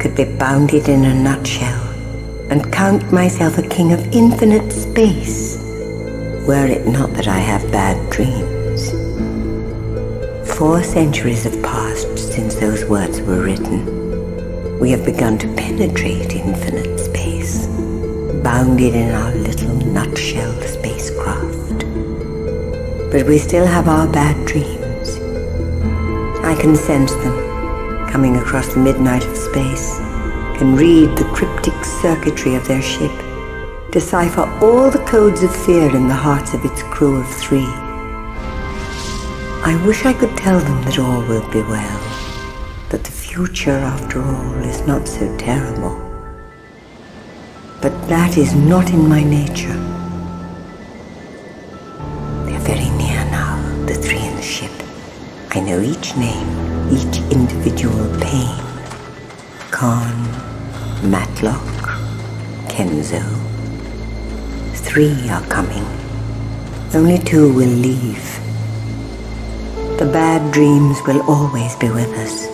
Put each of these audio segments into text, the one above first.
could be bounded in a nutshell and count myself a king of infinite space, were it not that I have bad dreams. 4 centuries have passed since those words were written. We have begun to penetrate infinite space, bounded in our little nutshell spacecraft. But we still have our bad dreams. I can sense them coming across the midnight of space, can read the cryptic circuitry of their ship, decipher all the codes of fear in the hearts of its crew of 3. I wish I could tell them that all will be well, that the future, after all, is not so terrible. But that is not in my nature. They're very near now, the 3 in the ship. I know each name, each individual pain. Khan, Matlock, Kenzo. 3 are coming. Only 2 will leave. The bad dreams will always be with us.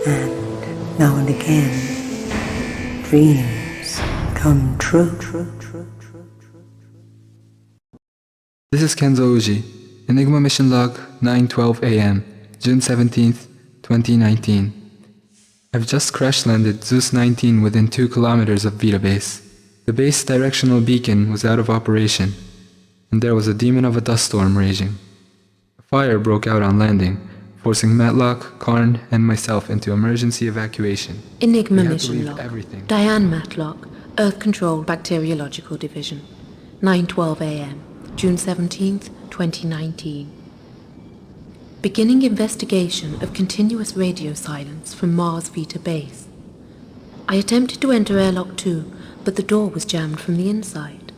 And now and again, dreams come true. This is Kenzo Uji, Enigma Mission Log 9:12 AM, June 17th, 2019. I've just crash-landed Zeus 19 within 2 kilometers of Vita base. The base directional beacon was out of operation, and there was a demon of a dust storm raging. A fire broke out on landing, forcing Matlock, Karn, and myself into emergency evacuation. Enigma Mission Log. Diane Matlock, Earth Control Bacteriological Division, 9:12 AM, June 17th, 2019. Beginning investigation of continuous radio silence from Mars Vita base. I attempted to enter airlock 2, but the door was jammed from the inside.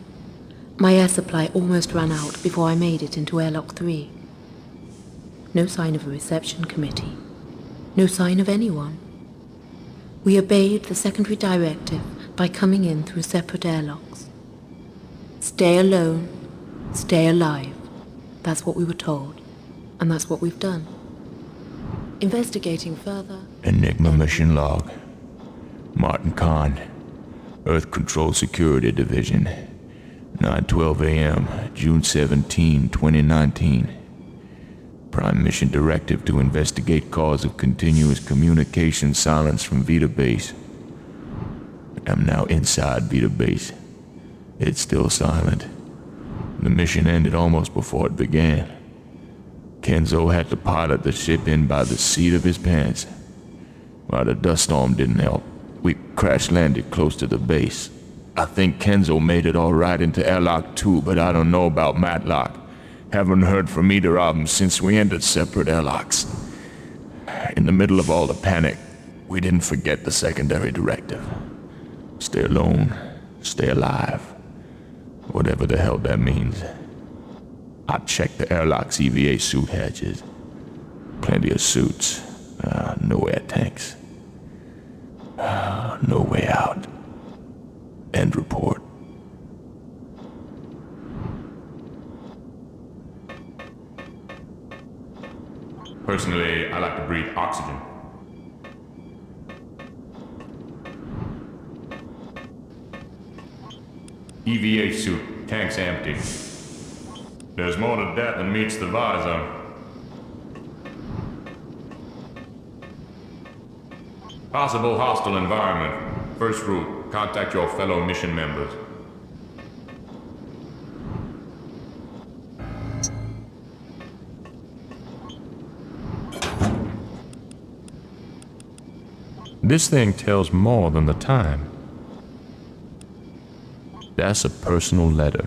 My air supply almost ran out before I made it into airlock 3. No sign of a reception committee. No sign of anyone. We obeyed the secondary directive by coming in through separate airlocks. Stay alone, stay alive. That's what we were told. And that's what we've done. Investigating further... Enigma Mission Log. Martin Khan, Earth Control Security Division, 9:12 AM, June 17, 2019. Prime Mission Directive to investigate cause of continuous communication silence from Vita Base. I'm now inside Vita Base. It's still silent. The mission ended almost before it began. Kenzo had to pilot the ship in by the seat of his pants. While the dust storm didn't help, we crash-landed close to the base. I think Kenzo made it all right into airlock 2, but I don't know about Matlock. Haven't heard from either of them since we entered separate airlocks. In the middle of all the panic, we didn't forget the secondary directive. Stay alone, stay alive. Whatever the hell that means. I checked the airlock's EVA suit hatches. Plenty of suits. No air tanks. No way out. End report. Personally, I like to breathe oxygen. EVA suit, tanks empty. There's more to that than meets the visor. Possible hostile environment. First rule, contact your fellow mission members. This thing tells more than the time. That's a personal letter.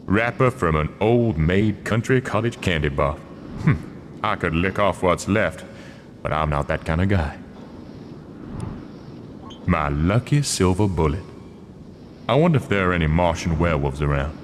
Wrapper from an old-maid country cottage candy bar. I could lick off what's left, but I'm not that kind of guy. My lucky silver bullet. I wonder if there are any Martian werewolves around.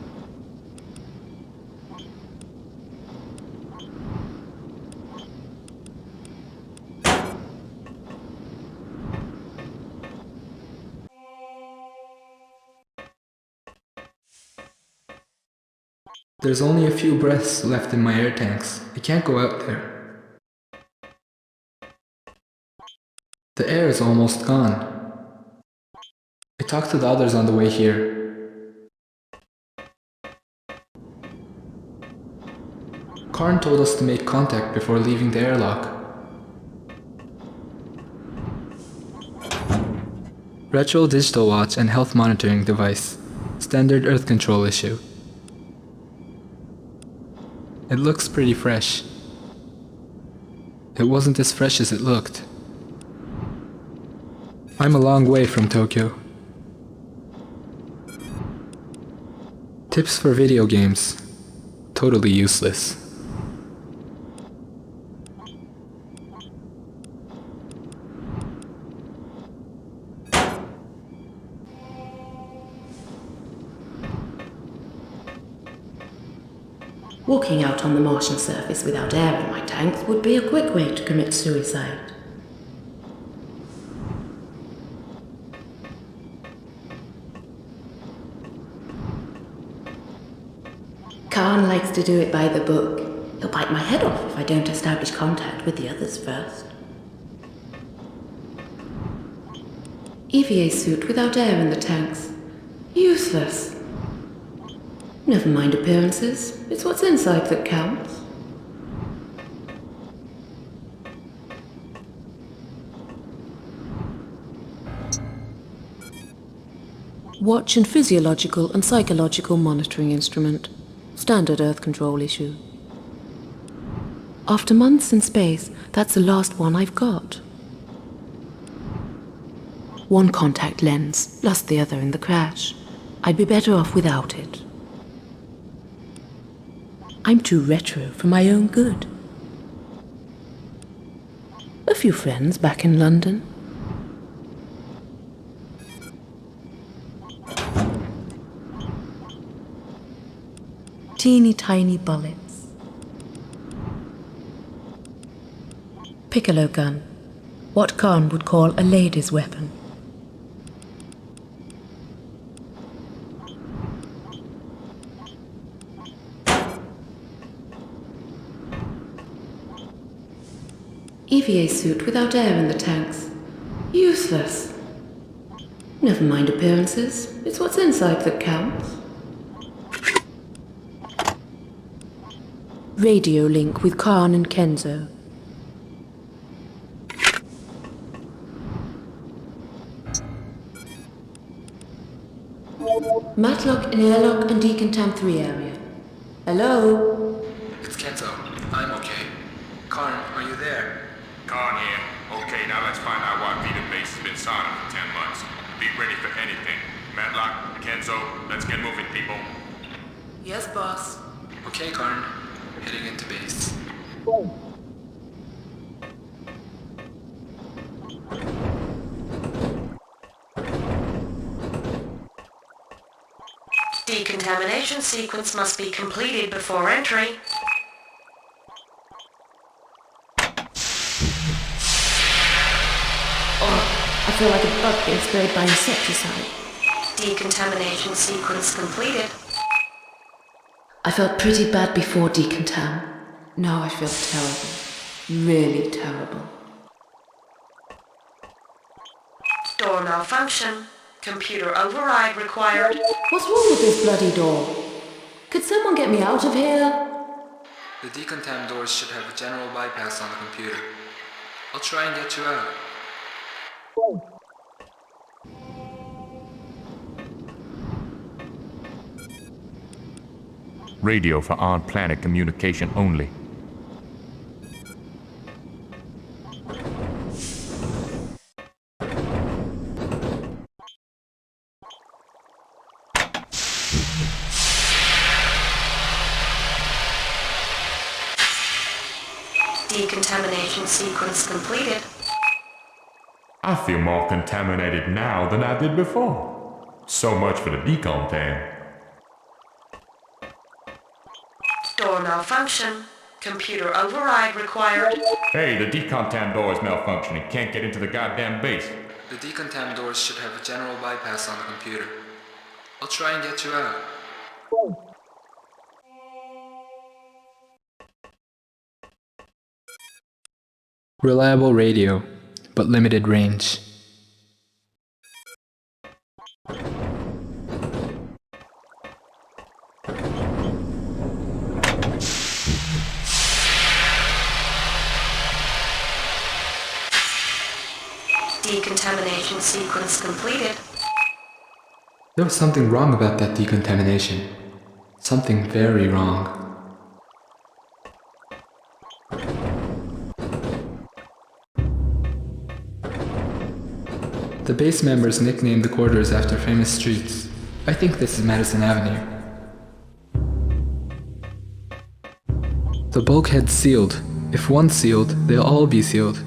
There's only a few breaths left in my air tanks. I can't go out there. is almost gone. I talked to the others on the way here. Karn told us to make contact before leaving the airlock. Retro digital watch and health monitoring device. Standard Earth control issue. It looks pretty fresh. It wasn't as fresh as it looked. I'm a long way from Tokyo. Tips for video games. Totally useless. Walking out on the Martian surface without air in my tanks would be a quick way to commit suicide. Khan likes to do it by the book. He'll bite my head off if I don't establish contact with the others first. EVA suit without air in the tanks. Useless. Never mind appearances. It's what's inside that counts. Watch and physiological and psychological monitoring instrument. Standard Earth control issue. After months in space, that's the last one I've got. One contact lens, lost the other in the crash. I'd be better off without it. I'm too retro for my own good. A few friends back in London. Teeny tiny bullets. Piccolo gun. What Khan would call a lady's weapon. EVA suit without air in the tanks. Useless. Never mind appearances. It's what's inside that counts. Radio link with Khan and Kenzo. Matlock in airlock and Decontam 3 area. Hello? It's Kenzo. I'm okay. Karn, are you there? Khan here. Okay, now let's find out why Vita base has been silent for 10 months. Be ready for anything. Matlock, Kenzo, let's get moving, people. Yes, boss. Okay, Karn. Heading into base. Decontamination sequence must be completed before entry. Oh, I feel like a bug being sprayed by insecticide. Decontamination sequence completed. I felt pretty bad before decontam. Now I feel terrible. Really terrible. Door malfunction. Computer override required. What's wrong with this bloody door? Could someone get me out of here? The decontam doors should have a general bypass on the computer. I'll try and get you out. Radio for on-planet communication only. Decontamination sequence completed. I feel more contaminated now than I did before. So much for the decontam. Door malfunction. Computer override required. Hey, the decontam door is malfunctioning. Can't get into the goddamn base. The decontam doors should have a general bypass on the computer. I'll try and get you out. Reliable radio. but limited range. Decontamination sequence completed. There was something wrong about that decontamination. Something very wrong. The base members nicknamed the corridors after famous streets. I think this is Madison Avenue. The bulkhead's sealed. If one's sealed, they'll all be sealed.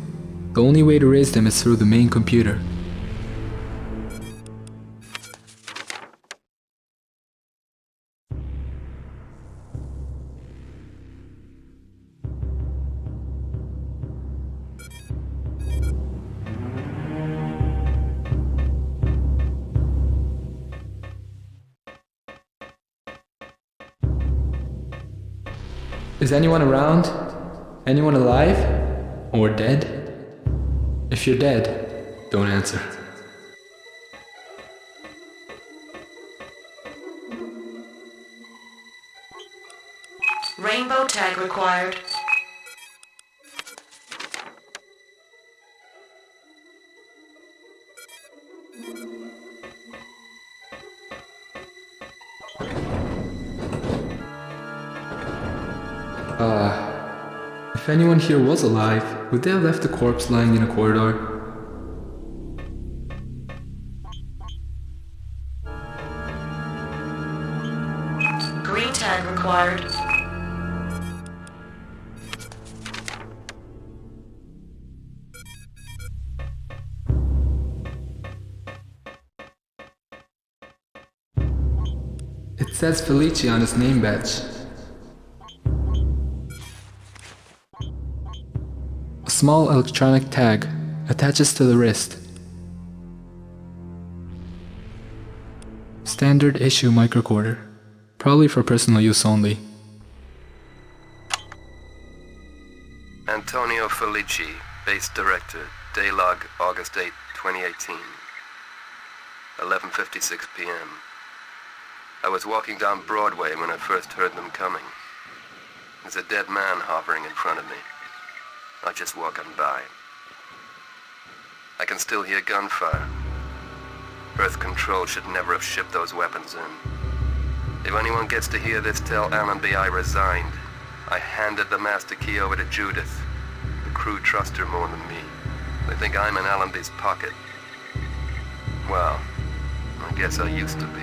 The only way to raise them is through the main computer. Is anyone around? Anyone alive? Or dead? If you're dead, don't answer. Rainbow tag required. If anyone here was alive, would they have left a corpse lying in a corridor? Green tag required. It says Felici on his name badge. A small electronic tag attaches to the wrist. Standard issue microcorder, probably for personal use only. Antonio Felici, base director, day log August 8, 2018. 11:56 p.m. I was walking down Broadway when I first heard them coming. There's a dead man hovering in front of me. I just walk on by. I can still hear gunfire. Earth Control should never have shipped those weapons in. If anyone gets to hear this, tell Allenby I resigned. I handed the master key over to Judith. The crew trust her more than me. They think I'm in Allenby's pocket. Well, I guess I used to be.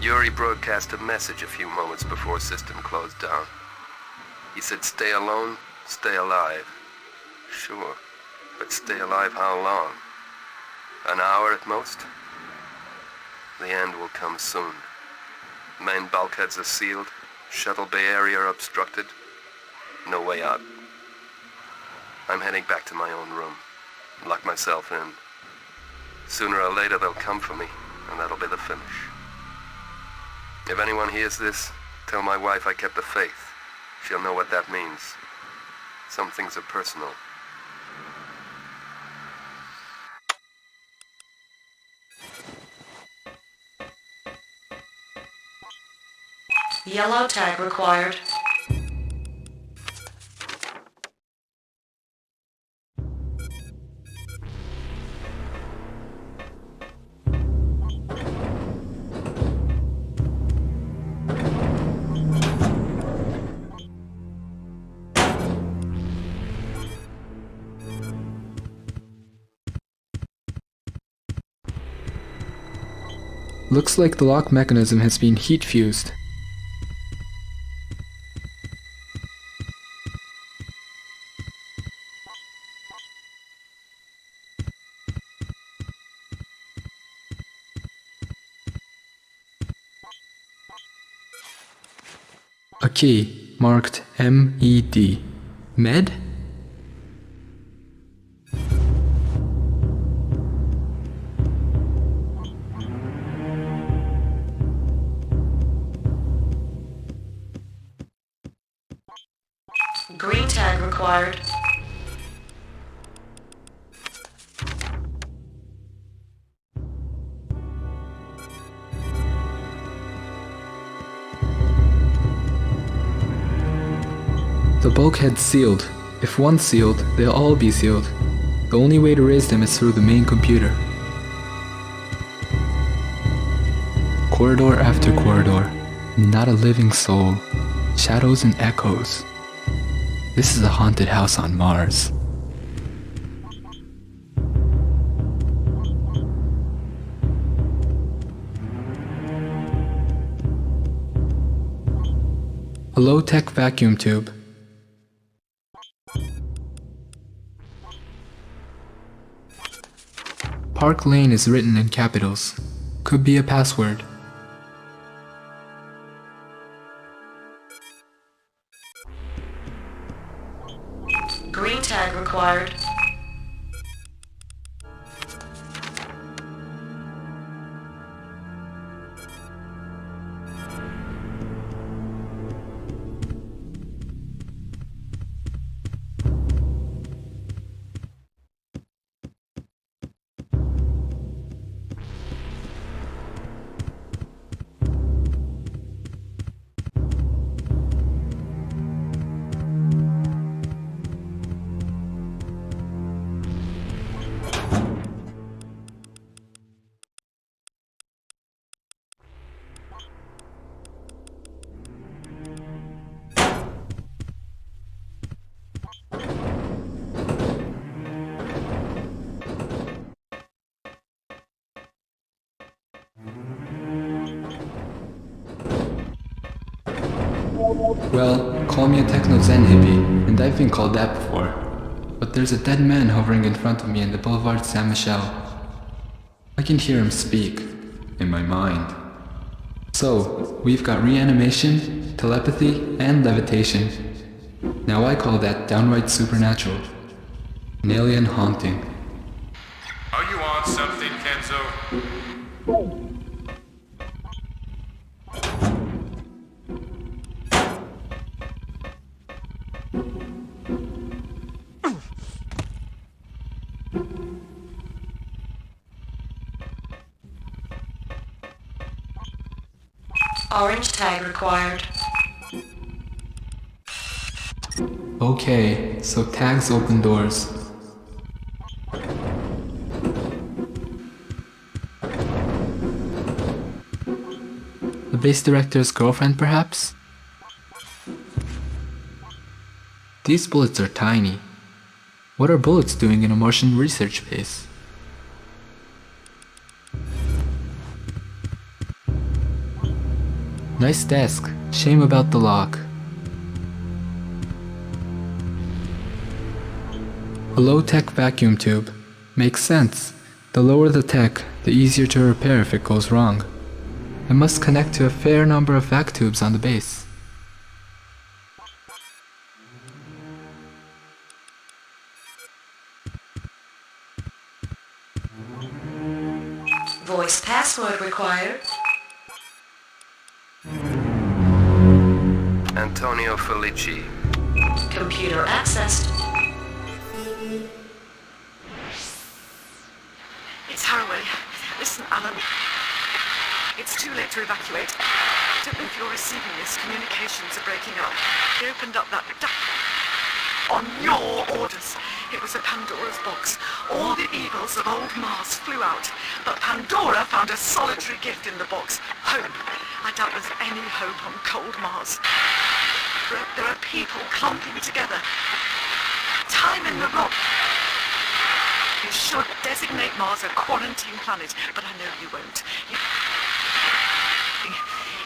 Yuri broadcast a message a few moments before system closed down. He said, stay alone, stay alive. Sure, but stay alive how long? An hour at most? The end will come soon. Main bulkheads are sealed, shuttle bay area obstructed. No way out. I'm heading back to my own room. Lock myself in. Sooner or later they'll come for me, and that'll be the finish. If anyone hears this, tell my wife I kept the faith. She'll know what that means. Some things are personal. Yellow tag required. Looks like the lock mechanism has been heat fused. A key marked MED. Med? Green tag required. The bulkhead's sealed. If one's sealed, they'll all be sealed. The only way to raise them is through the main computer. Corridor after corridor, not a living soul. Shadows and echoes. This is a haunted house on Mars. A low-tech vacuum tube. Park Lane is written in capitals. Could be a password. Green tag required. Well, call me a techno-zen hippie, and I've been called that before. But there's a dead man hovering in front of me in the Boulevard Saint-Michel. I can hear him speak, in my mind. So, we've got reanimation, telepathy, and levitation. Now I call that downright supernatural. An alien haunting. Are you on something, Kenzo? Orange tag required. Okay, so tags open doors. The base director's girlfriend, perhaps? These bullets are tiny. What are bullets doing in a Martian research base? Nice desk. Shame about the lock. A low-tech vacuum tube. Makes sense. The lower the tech, the easier to repair if it goes wrong. I must connect to a fair number of vac tubes on the base. Voice password required. Antonio Felici. Computer accessed. It's Haraway. Listen, Alan. It's too late to evacuate. I don't know if you're receiving this. Communications are breaking up. They opened up that on your orders. It was a Pandora's box. All the eagles of old Mars flew out, but Pandora found a solitary gift in the box. Hope. I doubt there's any hope on cold Mars. There are people clumping together. Time in the rock. You should designate Mars a quarantine planet, but I know you won't.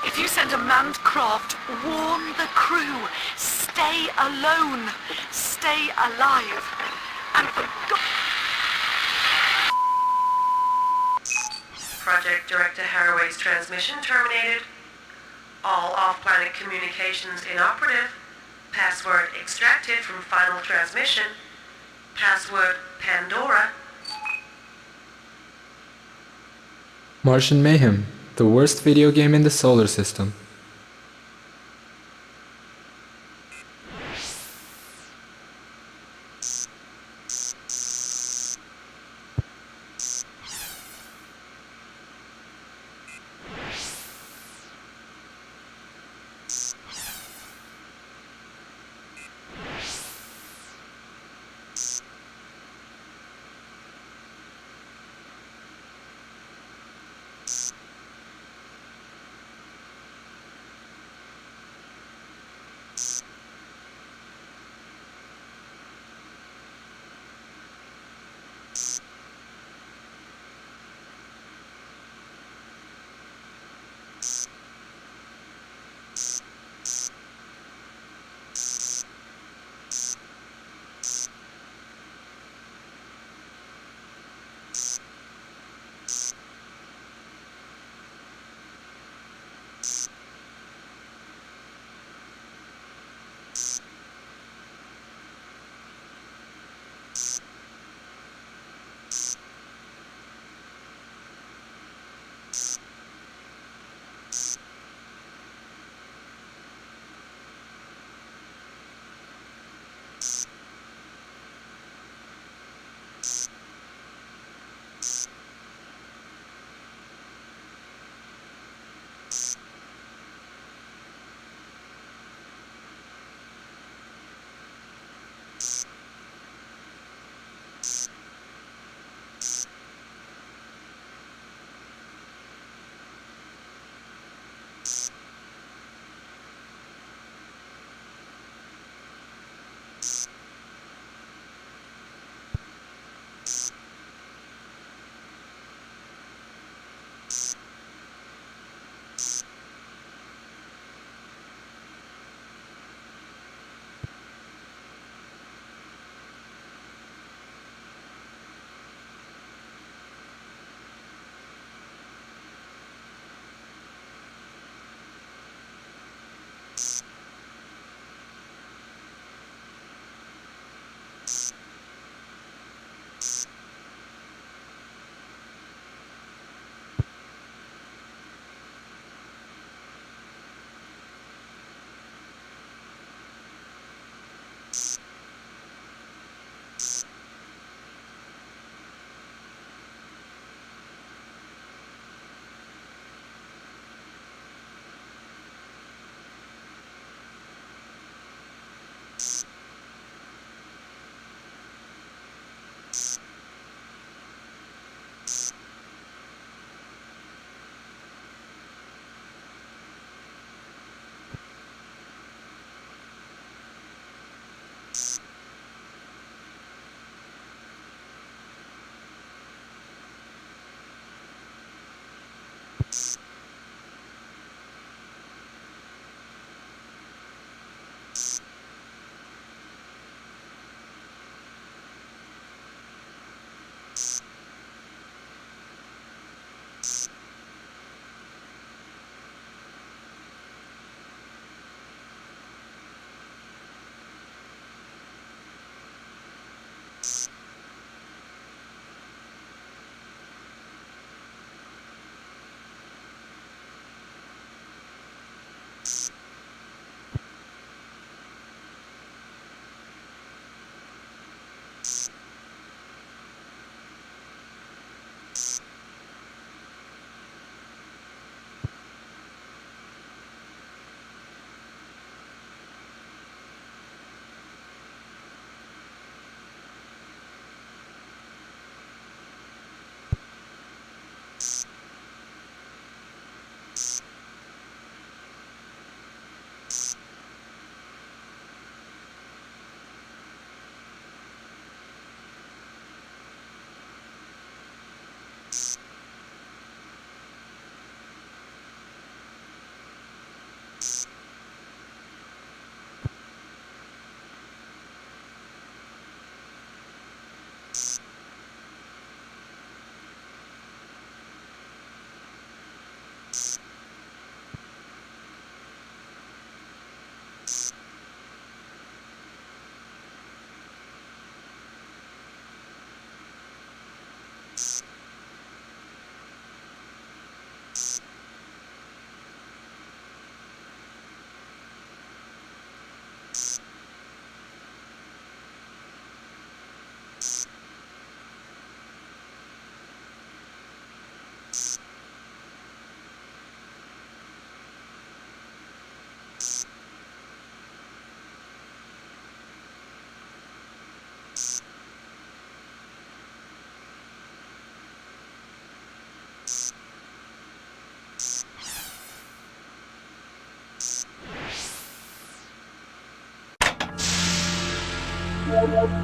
If you send a manned craft, warn the crew. Stay alone. Stay alive. And for God... Project Director Haraway's transmission terminated. All off-planet communications inoperative. Password extracted from final transmission. Password Pandora. Martian Mayhem, the worst video game in the solar system.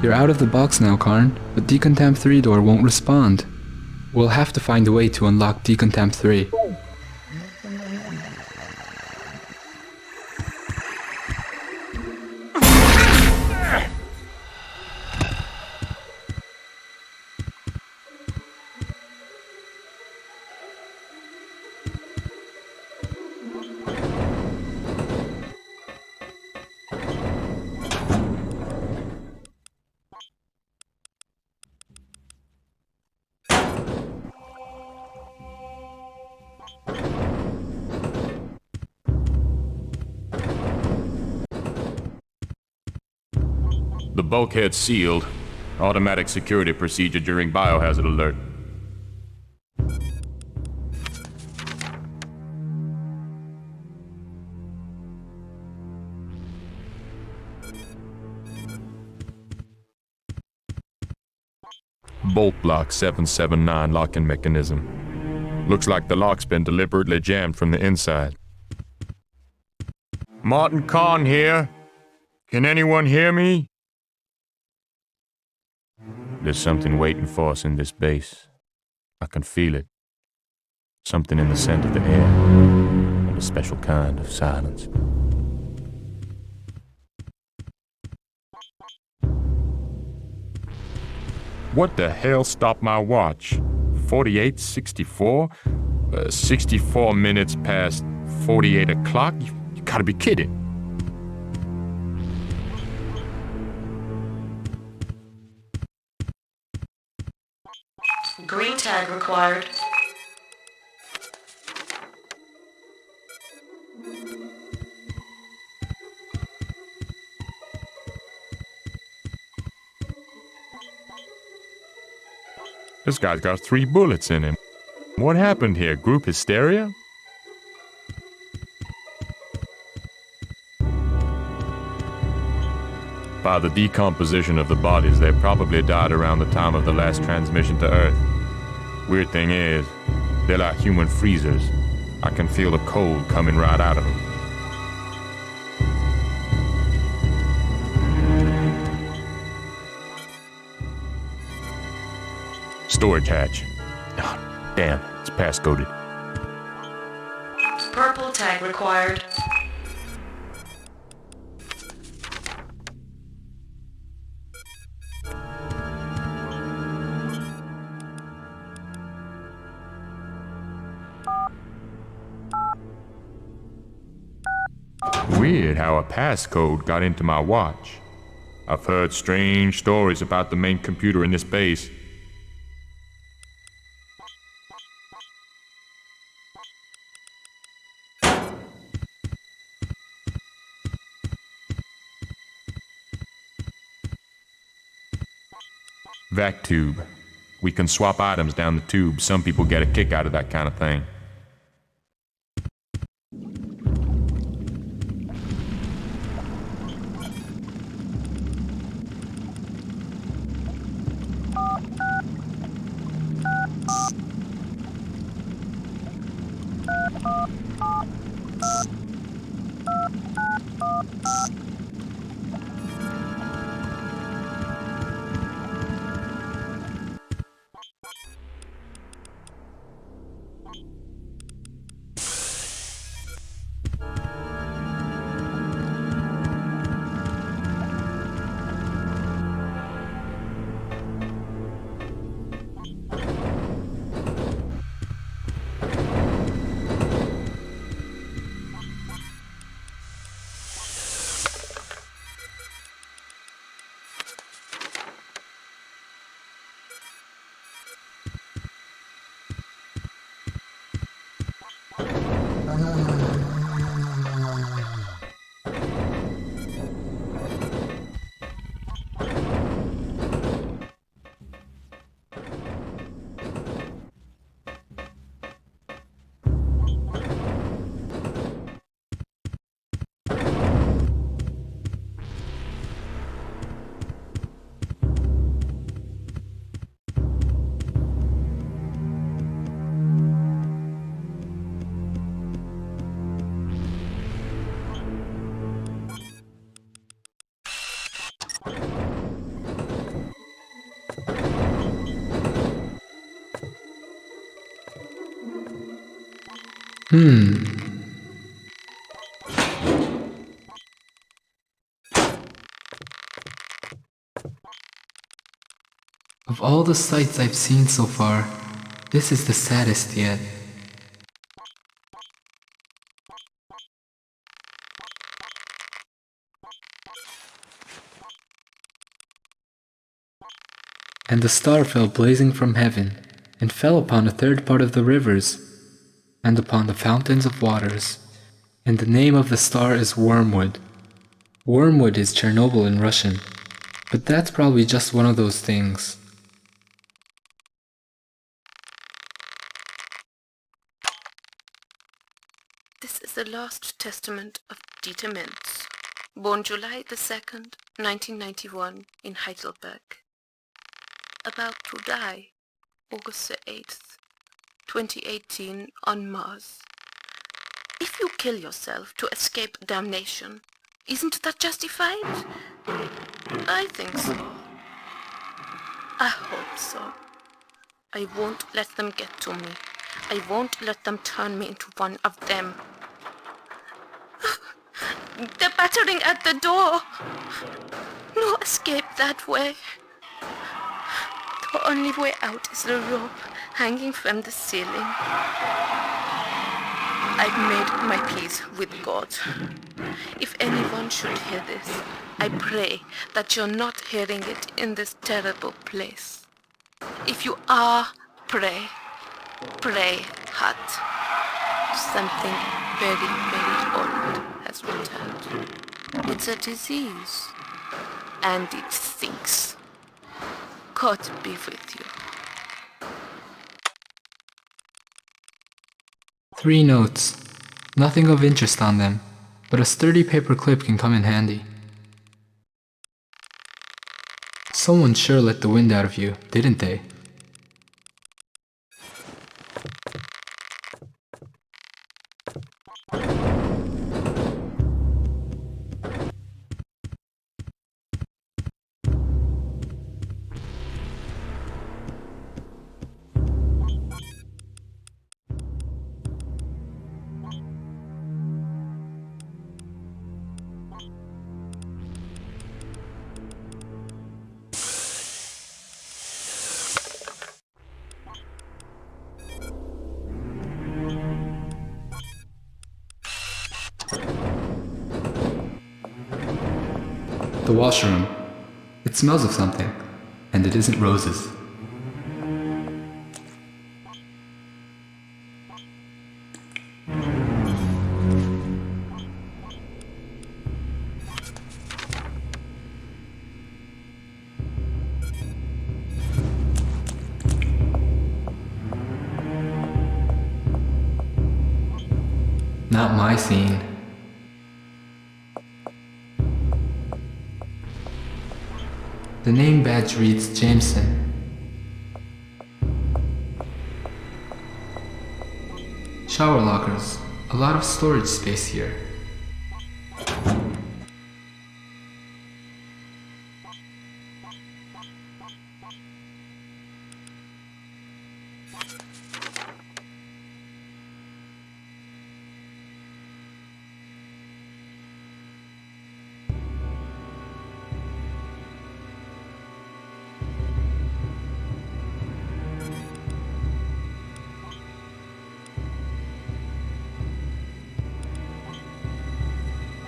You're out of the box now, Karn, but Decontamp 3 door won't respond. We'll have to find a way to unlock Decontamp 3. The bulkhead sealed. Automatic security procedure during biohazard alert. Bolt block 779 locking mechanism. Looks like the lock's been deliberately jammed from the inside. Martin Kahn here. Can anyone hear me? There's something waiting for us in this base. I can feel it. Something in the scent of the air, and a special kind of silence. What the hell stopped my watch? 48:64? 64 minutes past 48 o'clock? You gotta be kidding. Green tag required. This guy's got 3 bullets in him. What happened here? Group hysteria? By the decomposition of the bodies, they probably died around the time of the last transmission to Earth. Weird thing is, they're like human freezers. I can feel the cold coming right out of them. Storage hatch. Oh, damn, it's passcoded. Purple tag required. Weird how a passcode got into my watch. I've heard strange stories about the main computer in this base. Vac tube. We can swap items down the tube. Some people get a kick out of that kind of thing. Of all the sights I've seen so far, this is the saddest yet. And the star fell blazing from heaven, and fell upon a third part of the rivers, and upon the fountains of waters. And the name of the star is Wormwood. Wormwood is Chernobyl in Russian, but that's probably just one of those things. This is the last testament of Dieter Mintz, born July the 2nd, 1991 in Heidelberg. About to die August the 8th, 2018 on Mars. If you kill yourself to escape damnation, isn't that justified? I think so. I hope so. I won't let them get to me. I won't let them turn me into one of them. They're battering at the door. No escape that way. The only way out is the rope hanging from the ceiling. I've made my peace with God. If anyone should hear this, I pray that you're not hearing it in this terrible place. If you are, pray hard. Something very, very old has returned. It's a disease, and it stinks. God be with you. 3 notes. Nothing of interest on them, but a sturdy paper clip can come in handy. Someone sure let the wind out of you, didn't they? The washroom. It smells of something, and it isn't roses. Not my scene. The name badge reads Jameson. Shower lockers. A lot of storage space here.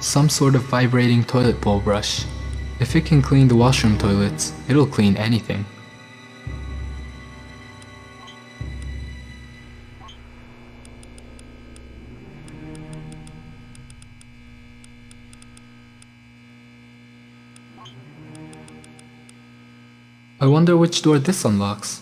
Some sort of vibrating toilet bowl brush. If it can clean the washroom toilets, it'll clean anything. I wonder which door this unlocks.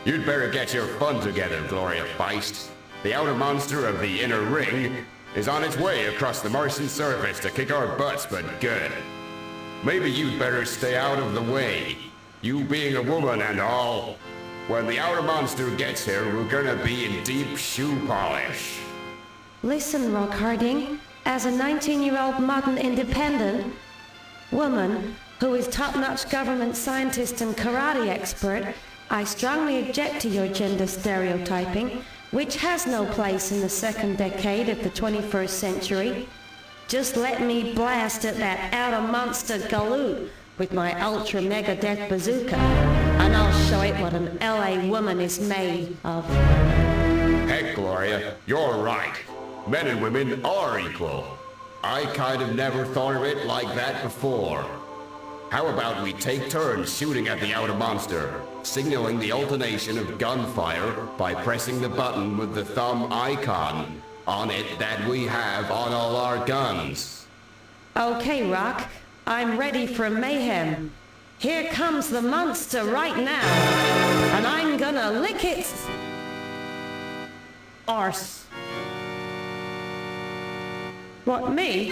You'd better get your fun together, Gloria Feist. The outer monster of the inner ring is on its way across the Martian surface to kick our butts, but good. Maybe you'd better stay out of the way. You being a woman and all. When the outer monster gets here, we're gonna be in deep shoe polish. Listen, Rock Harding, as a 19-year-old modern independent woman who is top-notch government scientist and karate expert, I strongly object to your gender stereotyping, which has no place in the second decade of the 21st century. Just let me blast at that outer monster galoot with my ultra mega death bazooka, and I'll show it what an LA woman is made of. Heck, Gloria, you're right. Men and women are equal. I kind of never thought of it like that before. How about we take turns shooting at the outer monster, signaling the alternation of gunfire by pressing the button with the thumb icon on it that we have on all our guns. Okay, Rock, I'm ready for mayhem. Here comes the monster right now, and I'm gonna lick its arse. What, me?